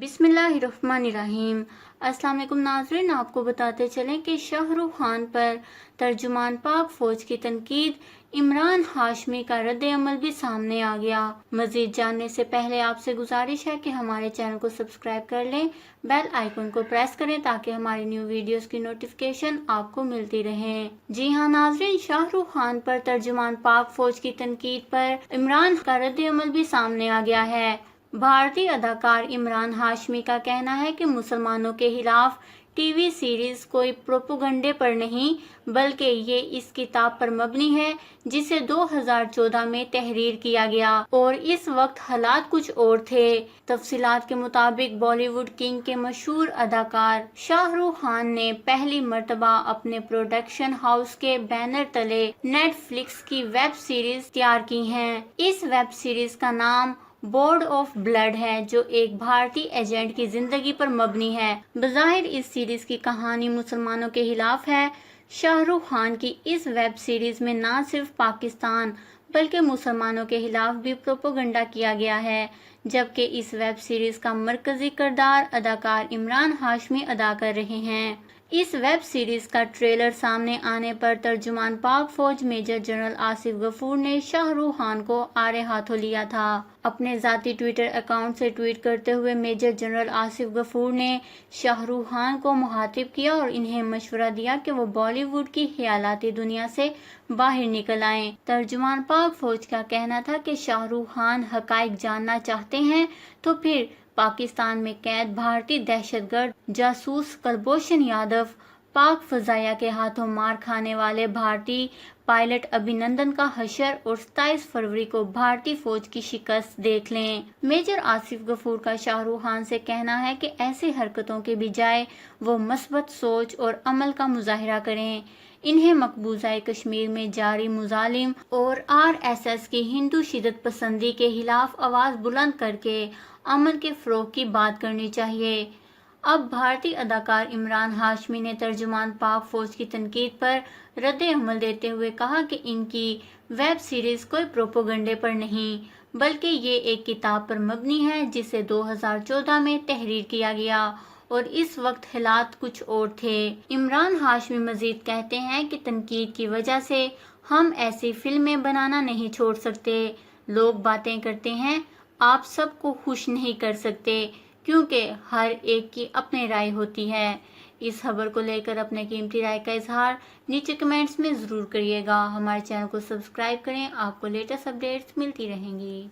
बिस्मिल्लाहिर्रहमानिर्रहीम। अस्सलाम वालेकुम नाज़रीन, आपको बताते चलें कि शाहरुख खान पर तर्जुमान पाक फौज की तनकीद, इमरान हाशमी का रद्द अमल भी सामने आ गया। मजीद जानने से पहले आपसे गुजारिश है कि हमारे चैनल को सब्सक्राइब कर लें, बेल आइकन को प्रेस करें ताकि हमारी न्यू वीडियोस की नोटिफिकेशन आपको मिलती रहे। जी हाँ नाज़रीन, शाहरुख खान पर तर्जुमान पाक फौज की तनकीद पर इमरान का रद्द अमल भी सामने आ गया है। भारतीय अदाकार इमरान हाशमी का कहना है कि मुसलमानों के खिलाफ टीवी सीरीज कोई प्रोपोगंडे पर नहीं बल्कि ये इस किताब पर मबनी है जिसे 2014 में तहरीर किया गया और इस वक्त हालात कुछ और थे। तफसीलात के मुताबिक बॉलीवुड किंग के मशहूर अदाकार शाहरुख खान ने पहली मर्तबा अपने प्रोडक्शन हाउस के बैनर तले नेटफ्लिक्स की वेब सीरीज तैयार की है। इस वेब सीरीज का नाम बोर्ड ऑफ ब्लड है जो एक भारतीय एजेंट की जिंदगी पर मबनी है। बज़ाहिर इस सीरीज की कहानी मुसलमानों के खिलाफ है। शाहरुख खान की इस वेब सीरीज में न सिर्फ पाकिस्तान बल्कि मुसलमानों के खिलाफ भी प्रोपोगंडा किया गया है, जबकि इस वेब सीरीज का मरकजी किरदार अदाकार इमरान हाशमी अदा कर रहे हैं। इस वेब सीरीज का ट्रेलर सामने आने पर तर्जुमान पाक फौज मेजर जनरल आसिफ गफूर ने शाहरुख खान को आड़े हाथों लिया था। अपने जाती ट्विटर अकाउंट से ट्वीट करते हुए मेजर जनरल आसिफ गफूर ने शाहरुख खान को मुखातिब किया और इन्हें मशवरा दिया कि वो बॉलीवुड की ख्यालाती दुनिया से बाहर निकल आएं। तर्जुमान पाक फौज का कहना था कि शाहरुख खान हकाइक जानना चाहते हैं तो फिर पाकिस्तान में कैद भारतीय दहशतगर्द जासूस कुलभूषण यादव, पाक फजाया के हाथों मार खाने वाले भारतीय पायलट अभिनंदन का हशर और 27 फरवरी को भारतीय फौज की शिकस्त देख लें। मेजर आसिफ गफूर का शाहरुख खान से कहना है कि ऐसी हरकतों के बजाय वो मस्बत सोच और अमल का मुजाहिरा करें। इन्हें मकबूजा कश्मीर में जारी मुजालिम और RSS की हिंदू शिदत पसंदी के खिलाफ आवाज बुलंद करके अमन के फरोग की बात करनी चाहिए। अब भारतीय अदाकार इमरान हाशमी ने तर्जुमान पाक फौज की तनकीद पर रद्द अमल देते हुए कहा कि इनकी वेब सीरीज कोई प्रोपोगंडे पर नहीं बल्कि ये एक किताब पर मबनी है जिसे 2014 में तहरीर किया गया और इस वक्त हालात कुछ और थे। इमरान हाशमी मजीद कहते हैं कि तनकीद की वजह से हम ऐसी फिल्में बनाना नहीं छोड़ सकते। लोग बातें करते हैं, आप सबको खुश नहीं कर सकते क्योंकि हर एक की अपनी राय होती है। इस खबर को लेकर अपने कीमती राय का इजहार नीचे कमेंट्स में ज़रूर करिएगा। हमारे चैनल को सब्सक्राइब करें, आपको लेटेस्ट अपडेट्स मिलती रहेंगी।